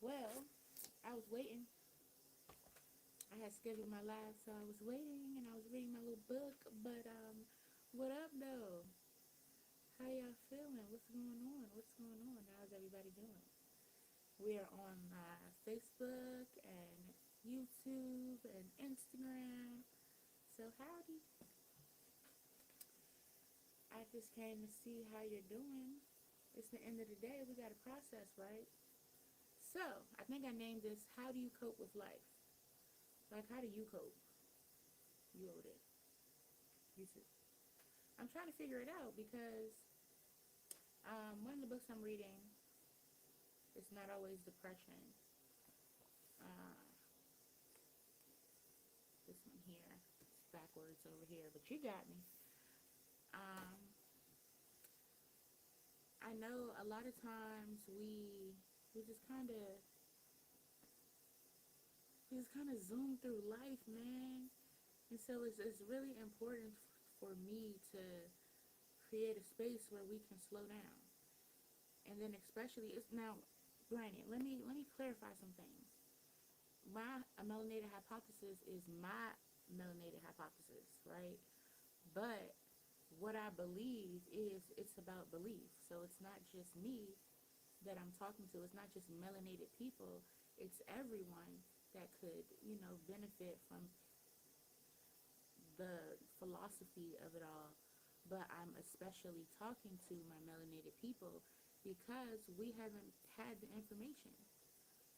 Well, I was waiting. I had scheduled my live, so I was waiting and I was reading my little book. But what up though? How y'all feeling? What's going on? What's going on? How's everybody doing? We are on Facebook and YouTube and Instagram. So howdy. I just came to see how you're doing. It's the end of the day. We got a process, right? So I think I named this "How do you cope with life?" Like, how do you cope? You over there? You too. I'm trying to figure it out because one of the books I'm reading is not always depression. Uh, this one here, it's backwards over here, but you got me. Um, I know a lot of times we just kind of zoom through life, man, and so it's really important for me to create a space where we can slow down, and then especially it's now. Granted, let me clarify some things. My melanated hypothesis is my melanated hypothesis, right? But what I believe is it's about belief. So it's not just me that I'm talking to. It's not just melanated people. It's everyone that could, benefit from the philosophy of it all. But I'm especially talking to my melanated people because we haven't had the information,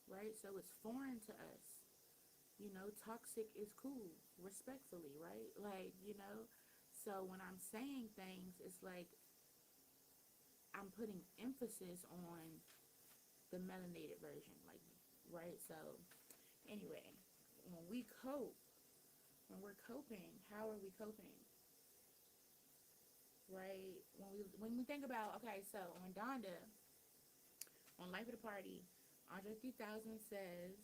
right? So it's foreign to us. Toxic is cool, respectfully, right? Like, so when I'm saying things, it's like I'm putting emphasis on the melanated version, like, right? So, anyway, when we cope, when we're coping, how are we coping, right? When we think about, okay, so on Donda, on Life of the Party, Andre 3000 says,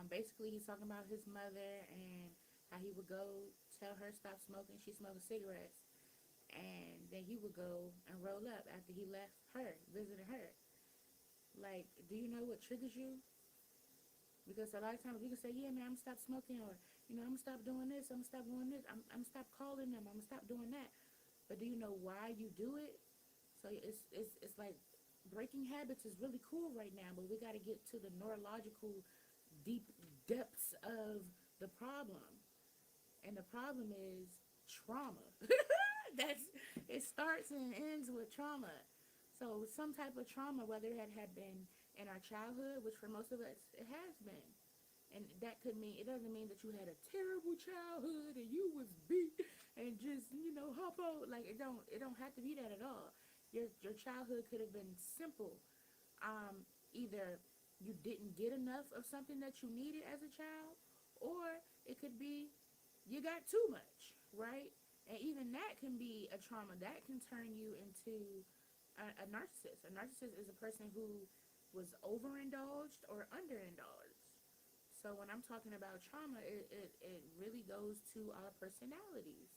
basically he's talking about his mother and how he would go tell her stop smoking. She smoking cigarettes, and then he would go and roll up after he left her, visited her. Like, do you know what triggers you? Because a lot of times we can say, yeah, man, I'm gonna stop smoking, or I'm gonna stop doing this, I'm gonna stop doing this, I'm gonna stop calling them, I'm gonna stop doing that. But do you know why you do it? So it's like breaking habits is really cool right now, but we got to get to the neurological deep depths of the problem. And the problem is trauma. That's It starts and ends with trauma. So some type of trauma, whether it had been in our childhood, which for most of us it has been, and that could mean, it doesn't mean that you had a terrible childhood and you was beat and just hop out. Like, it don't have to be that at all. Your childhood could have been simple. Either you didn't get enough of something that you needed as a child, or it could be you got too much, right? And even that can be a trauma. That can turn you into a narcissist. A narcissist is a person who was overindulged or underindulged. So when I'm talking about trauma, it really goes to our personalities.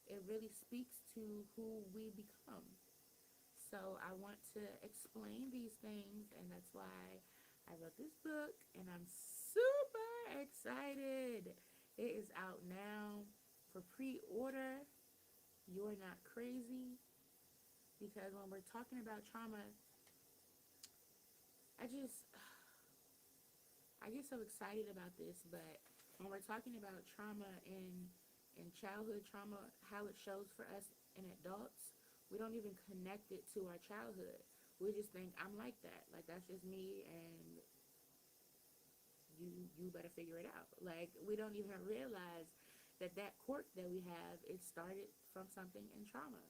It really speaks to who we become. So I want to explain these things, and that's why I wrote this book, and I'm super excited. It is out now for pre-order. You're not crazy, because when we're talking about trauma, I just I get so excited about this, but when we're talking about trauma in childhood trauma, how it shows for us in adults, we don't even connect it to our childhood. We just think I'm like that. Like, that's just me, and you better figure it out. Like, we don't even realize that quirk that we have, it started from something in trauma.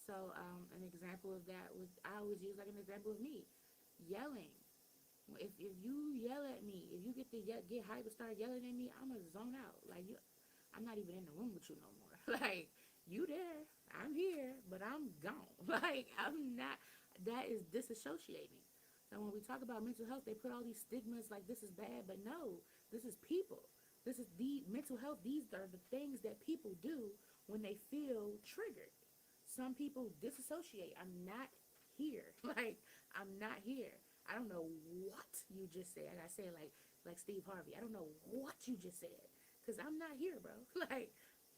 So an example of that was, I always use like an example of me yelling. If you yell at me, if you get hype and start yelling at me, I'm gonna zone out. Like, I'm not even in the room with you no more. Like, you there, I'm here, but I'm gone. Like, I'm not. That is disassociating. So when we talk about mental health, they put all these stigmas like this is bad, but no, this is people. This is the mental health. These are the things that people do when they feel triggered. Some people disassociate. I'm not here. Like, I'm not here. I don't know what you just said. I gotta say it like Steve Harvey. I don't know what you just said because I'm not here, bro. Like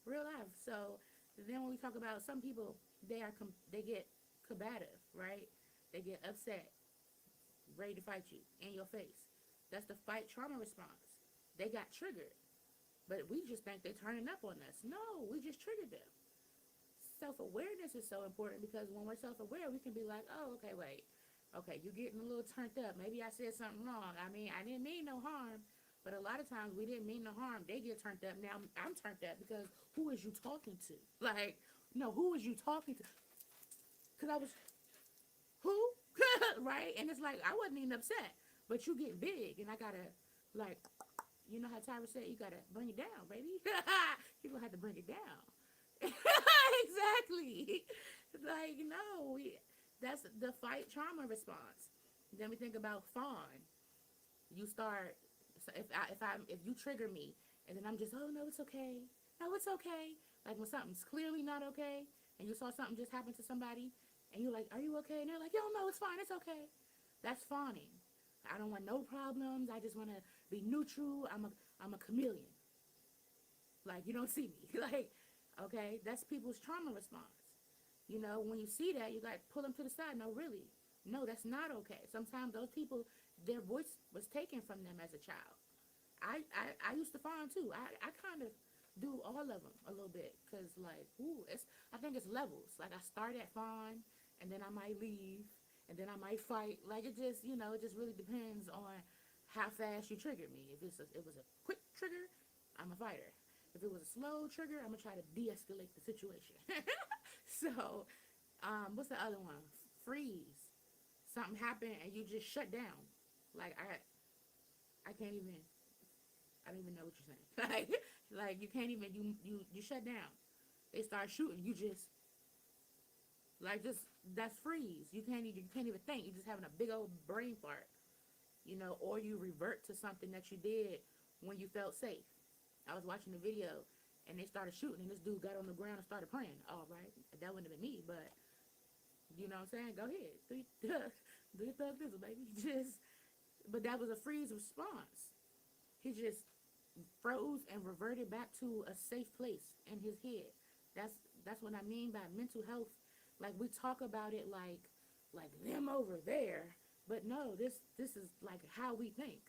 real life. So then when we talk about some people, they get combative, right? They get upset, ready to fight you in your face. That's the fight trauma response. They got triggered, but we just think they're turning up on us. No, we just triggered them. Self-awareness is so important because when we're self-aware, we can be like, oh, okay, wait. Okay, you're getting a little turned up. Maybe I said something wrong. I mean, I didn't mean no harm. But a lot of times we didn't mean no harm. They get turned up. Now I'm turned up because who is you talking to? Like, no, who is you talking to? Because I was, who? Right? And it's like, I wasn't even upset. But you get big. And I got to, like, you know how Tyra said, you got to bring it down, baby. You're going to have to bring it down. Exactly. Like, no, that's the fight trauma response. Then we think about fawn. You start, so if you trigger me, and then I'm just, oh no, it's okay. No, it's okay. Like when something's clearly not okay, and you saw something just happen to somebody, and you're like, are you okay? And they're like, yo, no, it's fine, it's okay. That's fawning. I don't want no problems. I just want to be neutral. I'm a chameleon. Like you don't see me. Like, okay, that's people's trauma response. You know, when you see that, you got to pull them to the side. No, really, no, that's not okay. Sometimes those people, their voice was taken from them as a child. I used to fawn too. I kind of do all of them a little bit because like, ooh, I think it's levels. Like I start at fawn, and then I might leave, and then I might fight. Like it just, it just really depends on how fast you triggered me. If it was a quick trigger, I'm a fighter. If it was a slow trigger, I'm gonna try to de-escalate the situation. So, what's the other one? Freeze. Something happened and you just shut down. Like I can't even. I don't even know what you're saying. Like you can't even. You shut down. They start shooting. You just that's freeze. You can't even think. You're just having a big old brain fart. Or you revert to something that you did when you felt safe. I was watching the video and they started shooting and this dude got on the ground and started praying. All right, that wouldn't have been me, but you know what I'm saying? Go ahead, do your thug thistle, baby. But that was a freeze response. He just froze and reverted back to a safe place in his head. That's what I mean by mental health. Like we talk about it like them over there, but no, this is like how we think.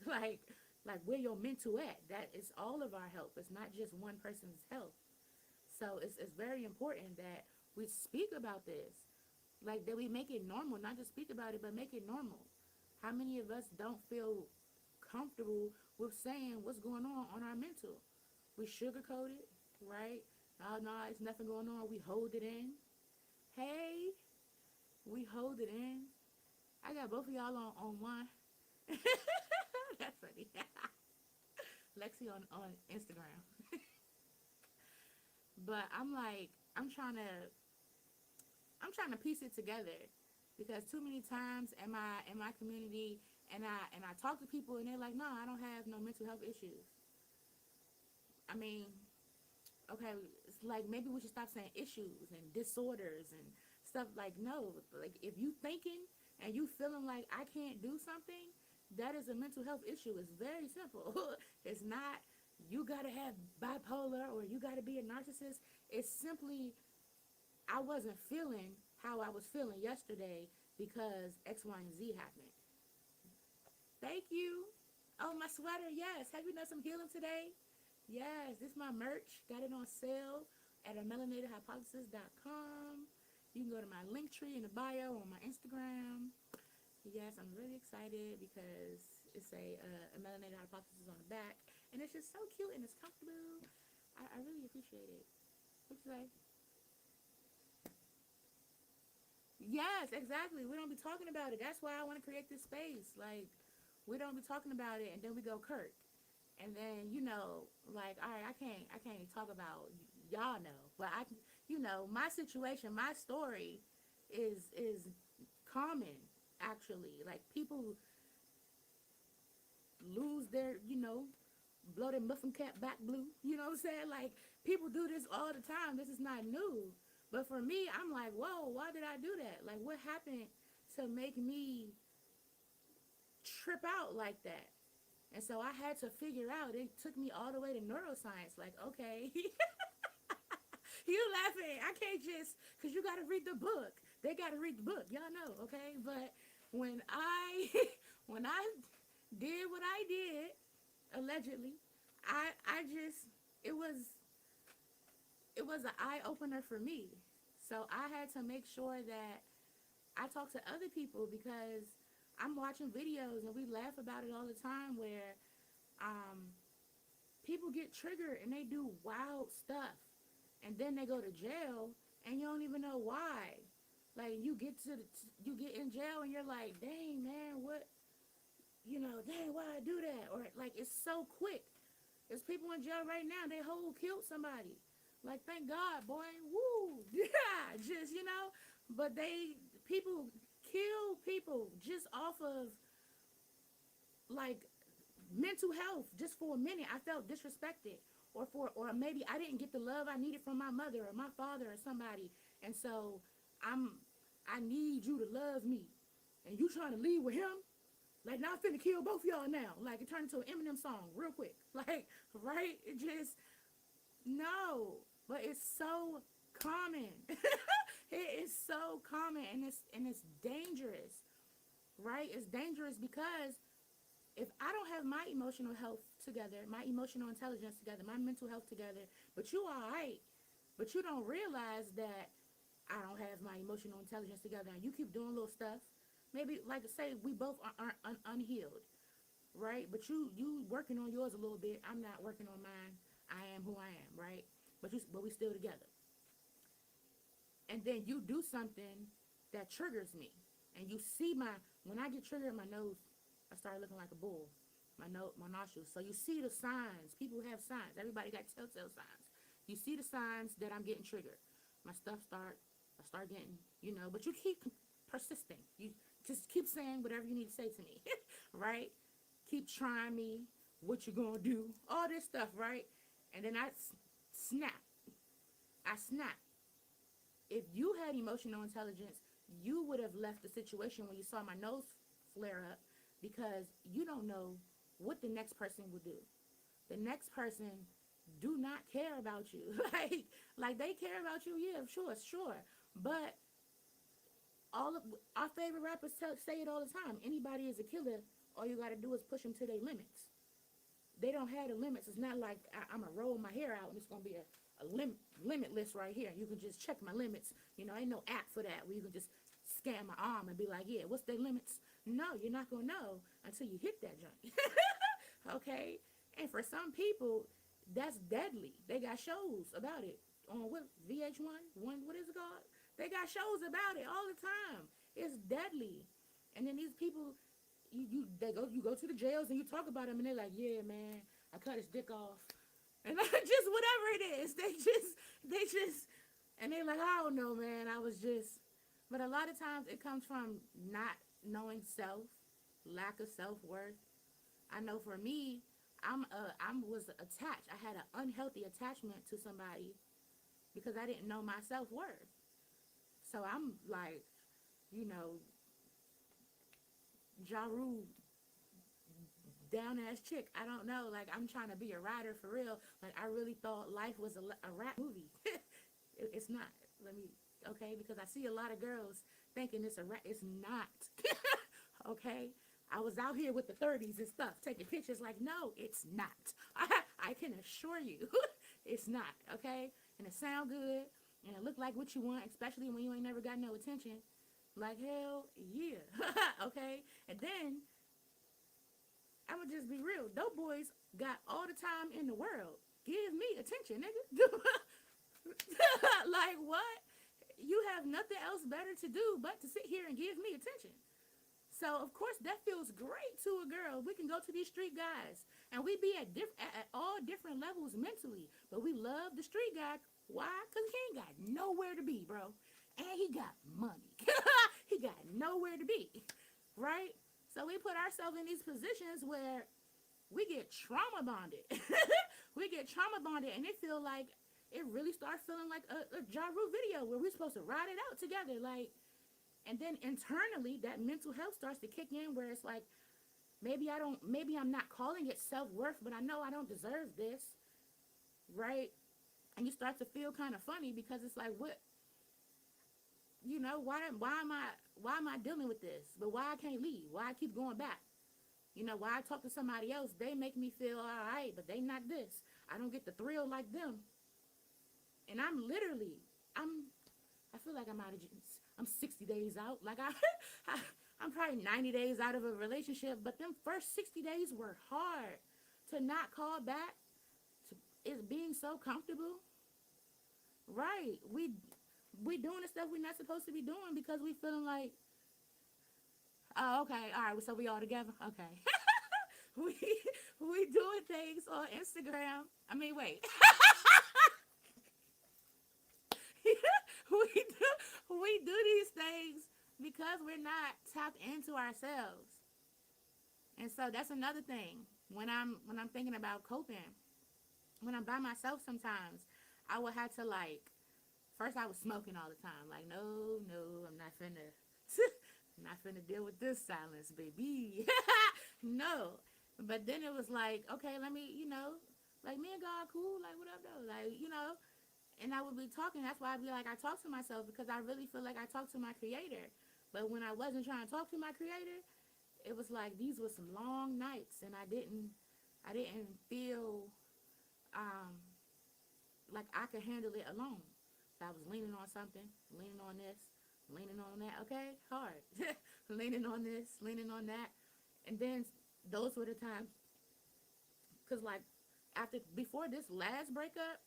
Like where your mental at. That is all of our health. It's not just one person's health. So it's very important that we speak about this. Like that we make it normal, not just speak about it, but make it normal. How many of us don't feel comfortable with saying what's going on our mental? We sugarcoat it, right? Oh no, it's nothing going on. We hold it in. Hey, we hold it in. I got both of y'all on one. That's funny. Lexi on Instagram. But I'm like, I'm trying to piece it together because too many times in my community and I talk to people and they're like, no, I don't have no mental health issues. I mean, okay, it's like maybe we should stop saying issues and disorders and stuff. Like no, like if you thinking and you feeling like I can't do something, that is a mental health issue. It's very simple. It's not you gotta have bipolar or you gotta be a narcissist. It's simply I wasn't feeling how I was feeling yesterday because X, Y, and Z happened. Thank you. Oh, my sweater. Yes. Have you done some healing today? Yes. This is my merch. Got it on sale at melanatedhypothesis.com. You can go to my link tree in the bio on my Instagram. Yes, I'm really excited because it's a melanated hypothesis on the back. And it's just so cute and it's comfortable. I really appreciate it. What you say? Yes, exactly. We don't be talking about it. That's why I want to create this space. Like, we don't be talking about it, and then we go Kirk, and then like, all right, I can't even talk about y'all know, but my situation, my story, is common actually. Like people lose their, blow their muffin cap back blue. You know what I'm saying? Like people do this all the time. This is not new. But for me, I'm like, whoa, why did I do that? Like what happened to make me trip out like that. And so I had to figure out, it took me all the way to neuroscience. Like, okay, you laughing. I can't just, because you got to read the book. They got to read the book. Y'all know, okay? But when I, when I did what I did, allegedly, I just, it was, it was an eye opener for me. So I had to make sure that I talk to other people because I'm watching videos and we laugh about it all the time where um, people get triggered and they do wild stuff and then they go to jail and you don't even know why. Like you get in jail and you're like, dang man, what, dang, why I do that? Or like it's so quick. There's people in jail right now. They whole killed somebody. Like thank God, boy. Woo, yeah, just But people kill people just off of like mental health just for a minute. I felt disrespected or maybe I didn't get the love I needed from my mother or my father or somebody. And so I'm I need you to love me. And you trying to leave with him? Like now I'm finna kill both y'all now. Like it turned into an Eminem song real quick. Like, right? It just no. But it's so common. It is so common and it's dangerous. Right? It's dangerous because if I don't have my emotional health together, my emotional intelligence together, my mental health together, but you all right, but you don't realize that I don't have my emotional intelligence together, and you keep doing little stuff. Maybe like to say we both aren't unhealed, right? But you working on yours a little bit. I'm not working on mine. I am who I am, right? But we still together. And then you do something that triggers me, and you see when I get triggered, my nose, I start looking like a bull. My nostrils. So you see the signs. People have signs. Everybody got telltale signs. You see the signs that I'm getting triggered. My stuff I start getting, but you keep persisting. You just keep saying whatever you need to say to me, right? Keep trying me. What you gonna do? All this stuff, right? And then snap. I snap. If you had emotional intelligence, you would have left the situation when you saw my nose flare up because you don't know what the next person will do. The next person do not care about you. like they care about you, yeah, sure. But all of our favorite rappers say it all the time. Anybody is a killer. All you got to do is push them to their limits. They don't have the limits. It's not like I'm going to roll my hair out and it's going to be a limit list right here. You can just check my limits. Ain't no app for that where you can just scan my arm and be like, yeah, what's their limits? No, you're not going to know until you hit that joint. Okay? And for some people, that's deadly. They got shows about it on what VH1, what is it called? They got shows about it all the time. It's deadly. And then these people, you go to the jails and you talk about them and they're like, yeah, man, I cut his dick off, and just whatever it is, they just, and they're like, I don't know, man, I was just, but a lot of times it comes from not knowing self, lack of self worth. I know for me, I was attached. I had an unhealthy attachment to somebody because I didn't know my self worth. So I'm like, you know, Ja Rule down ass chick. I don't know. Like I'm trying to be a writer for real. Like I really thought life was a rap movie. It's not. Let me okay because I see a lot of girls thinking it's a rap. It's not. Okay. I was out here with the 30s and stuff taking pictures. Like no, it's not. I can assure you, it's not. Okay. And it sound good and it look like what you want, especially when you ain't never got no attention. Like hell yeah. Okay. And then I'ma just be real. Dope boys got all the time in the world. Give me attention, nigga. Like what? You have nothing else better to do but to sit here and give me attention. So of course that feels great to a girl. We can go to these street guys and we be at all different levels mentally, but we love the street guy. Why? Cause he ain't got nowhere to be, bro, and he got money. He got nowhere to be, right? So we put ourselves in these positions where we get trauma bonded. We get trauma bonded, and it feel like it really starts feeling like a Ja Rule video where we're supposed to ride it out together, like. And then internally, that mental health starts to kick in, where it's like maybe I'm not calling it self-worth, but I know I don't deserve this, right? And you start to feel kind of funny because it's like, what, why am I dealing with this? But why I can't leave? Why I keep going back? Why I talk to somebody else, they make me feel all right, but they not this. I don't get the thrill like them. And I'm I feel like I'm 60 days out. Like I I'm probably 90 days out of a relationship, but them first 60 days were hard to not call back. To It's being so comfortable. Right. We doing the stuff we're not supposed to be doing because we feeling like, oh, okay, all right, so we all together. Okay. we we doing things on Instagram. I mean, wait. We do these things because we're not tapped into ourselves. And so that's another thing. When I'm thinking about coping, when I'm by myself sometimes, I would have to like first I was smoking all the time. Like, no, no, I'm not finna I'm not finna deal with this silence, baby. No. But then it was like, okay, let me, like me and God cool, like what up though? Like, and I would be talking. That's why I'd be like, I talk to myself because I really feel like I talk to my creator. But when I wasn't trying to talk to my creator, it was like these were some long nights, and I didn't feel um, like I could handle it alone. So I was leaning on something, leaning on this, leaning on that. Okay, hard, leaning on this, leaning on that, and then those were the times. Cause like after before this last breakup,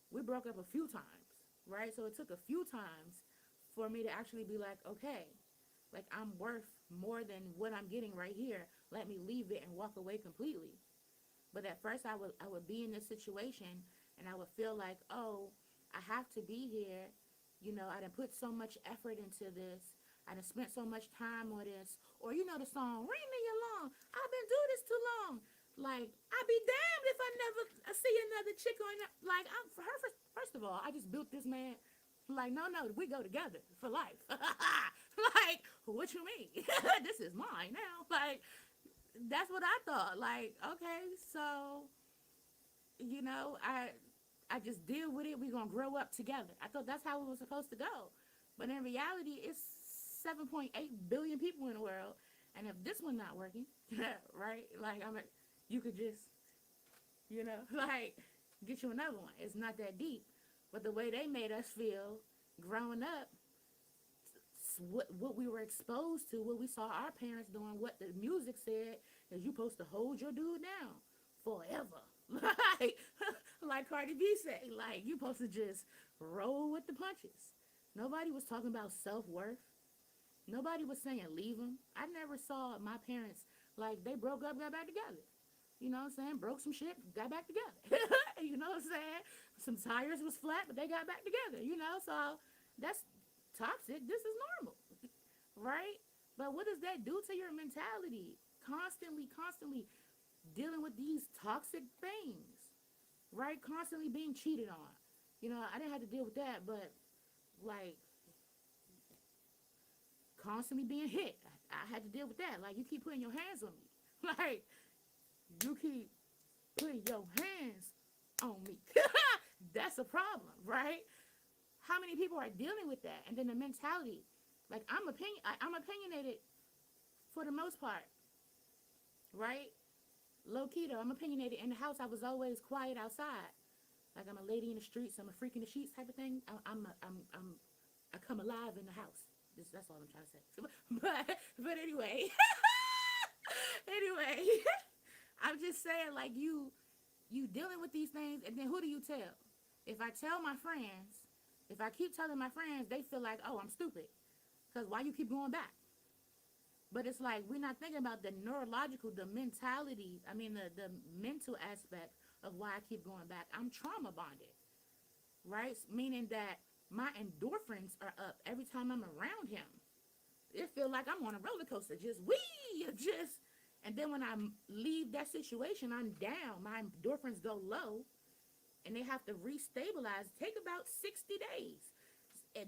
we broke up a few times, right? So it took a few times for me to actually be like, okay, like I'm worth more than what I'm getting right here. Let me leave it and walk away completely. But at first I would be in this situation and I would feel like, oh, I have to be here. I done put so much effort into this. I done spent so much time on this. Or the song, Ring Me Along. I've been doing this too long. Like, I'd be damned if I never see another chick on that. Like, first of all, I just built this man. Like, no, no, we go together for life. Like, what you mean? This is mine now. Like, that's what I thought. Like, okay, so I just deal with it. We're gonna grow up together. I thought that's how it was supposed to go, but in reality, it's 7.8 billion people in the world, and if this one not working, right? Like you could just like get you another one. It's not that deep, but the way they made us feel growing up, what we were exposed to, what we saw our parents doing, what the music said is you supposed to hold your dude down forever. like like Cardi B said, like you supposed to just roll with the punches. Nobody was talking about self-worth. Nobody was saying leave him. I never saw my parents like they broke up, got back together. You know what I'm saying? Broke some shit, got back together. You know what I'm saying? Some tires was flat, but they got back together. So that's toxic. This is normal, right? But what does that do to your mentality? Constantly dealing with these toxic things, right? Constantly being cheated on. I didn't have to deal with that, but like constantly being hit, I had to deal with that. Like you keep putting your hands on me, like you keep putting your hands on me. That's a problem, right? How many people are dealing with that? And then the mentality, like I'm opinionated for the most part, right? Low key though, I'm opinionated in the house. I was always quiet outside. Like I'm a lady in the streets. I'm a freak in the sheets type of thing. I come alive in the house. That's all I'm trying to say. But anyway, anyway, I'm just saying like you dealing with these things, and then who do you tell? If I tell my friends, if I keep telling my friends, they feel like, oh, I'm stupid. Because why you keep going back? But it's like we're not thinking about the neurological, the mentality, the mental aspect of why I keep going back. I'm trauma bonded, right? Meaning that my endorphins are up every time I'm around him. It feels like I'm on a roller coaster, just and then when I leave that situation, I'm down. My endorphins go low, and they have to restabilize. Take about 60 days.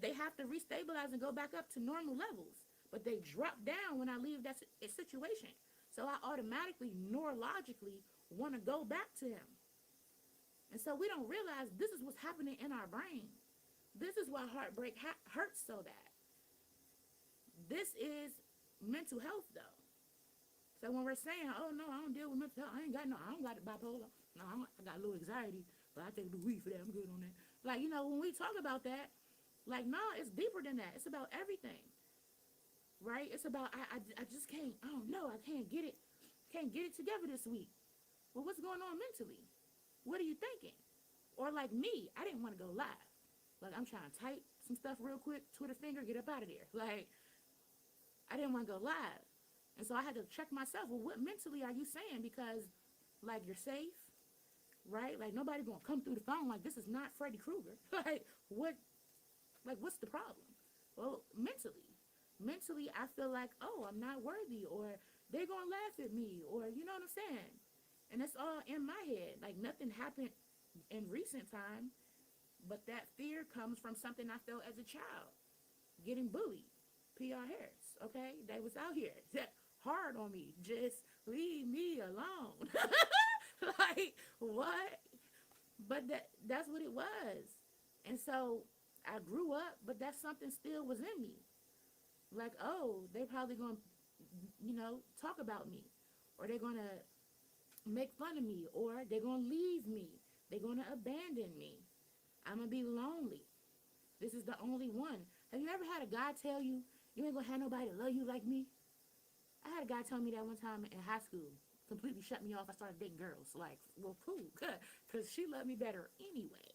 They have to restabilize and go back up to normal levels. But they drop down when I leave that situation. So I automatically, neurologically, want to go back to him. And so we don't realize this is what's happening in our brain. This is why heartbreak hurts so bad. This is mental health, though. So when we're saying, "Oh no, I don't deal with mental health. I don't got bipolar. No, I got a little anxiety, but I take the weed for that. I'm good on that." Like, when we talk about that, like, no, it's deeper than that. It's about everything, right? It's about I just can't. I don't know. I can't get it together this week. Well, what's going on mentally? What are you thinking? Or like me, I didn't want to go live. Like, I'm trying to type some stuff real quick, Twitter finger, get up out of there. Like, I didn't want to go live. And so I had to check myself. Well, what mentally are you saying? Because, like, you're safe, right? Like, nobody gonna come through the phone like, this is not Freddy Krueger. What's the problem? Well, mentally, I feel like, oh, I'm not worthy, or they're gonna laugh at me, or you know what I'm saying? And it's all in my head. Like, nothing happened in recent time, but that fear comes from something I felt as a child, getting bullied. PR Harris, okay? They was out here hard on me. Just leave me alone. Like, what? But that's what it was. And so I grew up, but that something still was in me. Like, oh, they probably gonna, talk about me. Or they're gonna make fun of me. Or they're gonna leave me. They're gonna abandon me. I'm gonna be lonely. This is the only one. Have you ever had a guy tell you, you ain't gonna have nobody to love you like me? I had a guy tell me that one time in high school. Completely shut me off. I started dating girls. Like, well, cool, good. Because she loved me better anyway.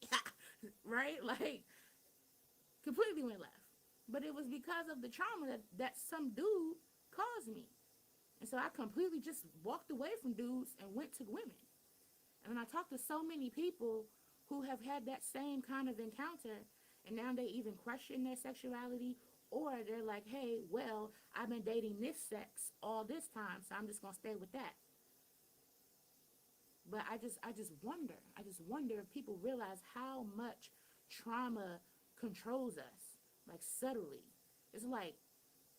Right? Like, completely went left. But it was because of the trauma that some dude caused me. And so I completely just walked away from dudes and went to women. And I talked to so many people who have had that same kind of encounter, and now they even question their sexuality, or they're like, hey, well, I've been dating this sex all this time, so I'm just gonna stay with that. But I just wonder if people realize how much trauma controls us, like, subtly. It's like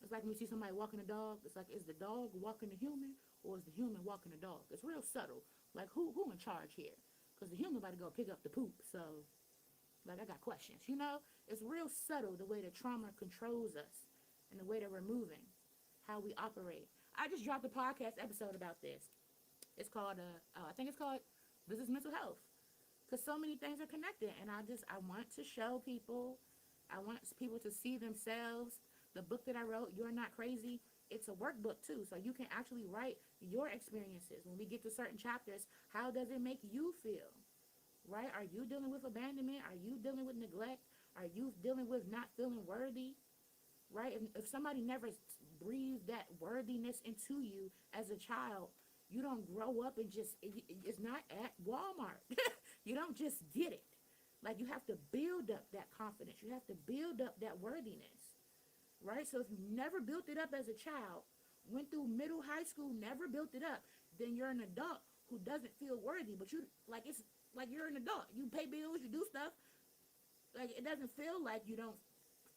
it's like when you see somebody walking a dog. It's like, is the dog walking the human, or is the human walking the dog? It's real subtle. Like, who in charge here? Because the human about to go pick up the poop. So, like, I got questions. It's real subtle the way that trauma controls us and the way that we're moving, how we operate. I just dropped a podcast episode about this. It's called, I think it's called, This is Mental Health. Because so many things are connected. And I want to show people, I want people to see themselves. The book that I wrote, You're Not Crazy, it's a workbook too. So you can actually write your experiences. When we get to certain chapters, how does it make you feel? Right? Are you dealing with abandonment? Are you dealing with neglect? Are you dealing with not feeling worthy? Right? If somebody never breathed that worthiness into you as a child, you don't grow up and it's not at Walmart. You don't just get it. Like, you have to build up that confidence. You have to build up that worthiness. Right? So if you never built it up as a child, went through middle, high school, never built it up, then you're an adult who doesn't feel worthy. But it's like you're an adult. You pay bills, you do stuff. Like, it doesn't feel like you don't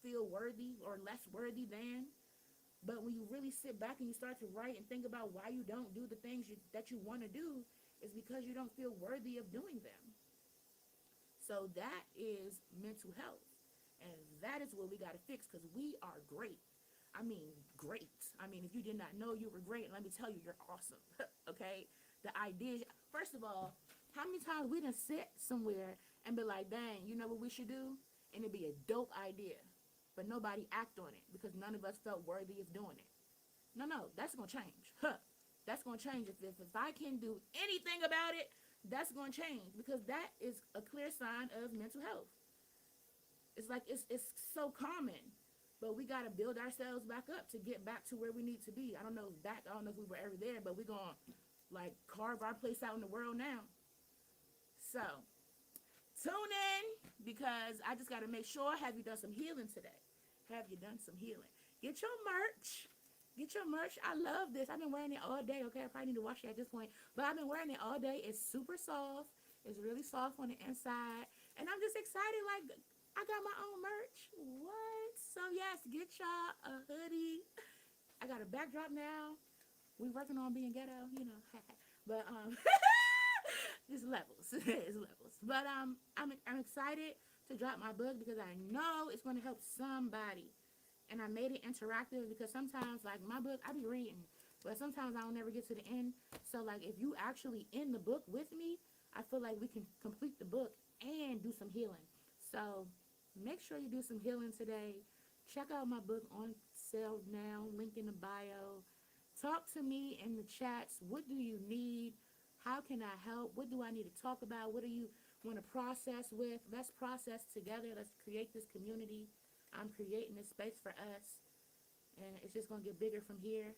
feel worthy or less worthy than. But when you really sit back and you start to write and think about why you don't do the things that you want to do, is because you don't feel worthy of doing them. So that is mental health. And that is what we got to fix, because we are great. I mean, great. I mean, if you did not know you were great, let me tell you, you're awesome. Okay? The idea, first of all, how many times we done sit somewhere and be like, dang, you know what we should do? And it'd be a dope idea. But nobody act on it because none of us felt worthy of doing it. No, that's going to change. That's going to change. If I can do anything about it, that's going to change, because that is a clear sign of mental health. It's like it's so common, but we got to build ourselves back up to get back to where we need to be. I don't know if we were ever there, but we're going to, like, carve our place out in the world now. So, tune in, because I just got to make sure, have you done some healing today? Have you done some healing? Get your merch. Get your merch. I love this. I've been wearing it all day. Okay, I probably need to wash it at this point. But I've been wearing it all day. It's super soft. It's really soft on the inside. And I'm just excited. Like, I got my own merch. What? So, yes, get y'all a hoodie. I got a backdrop now. We working on being ghetto, but just levels, it's levels. But I'm excited to drop my book because I know it's going to help somebody. And I made it interactive because sometimes, like my book, I be reading, but sometimes I don't ever get to the end. So, like, if you actually in the book with me, I feel like we can complete the book and do some healing. So, make sure you do some healing today. Check out my book on sale now, link in the bio. Talk to me in the chats. What do you need? How can I help? What do I need to talk about? What do you want to process with? Let's process together. Let's create this community. I'm creating this space for us, and it's just going to get bigger from here.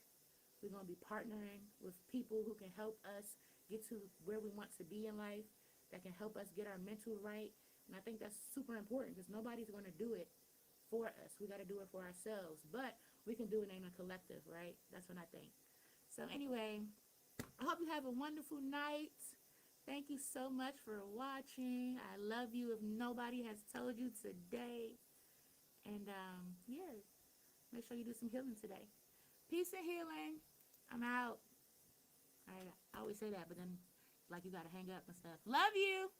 We're going to be partnering with people who can help us get to where we want to be in life, that can help us get our mental right. And I think that's super important because nobody's going to do it for us. We got to do it for ourselves. But we can do it in a collective, right? That's what I think. So, anyway, I hope you have a wonderful night. Thank you so much for watching. I love you if nobody has told you today. And yeah, make sure you do some healing today. Peace and healing. I'm out. All right, I always say that, but then like you gotta hang up and stuff. Love you.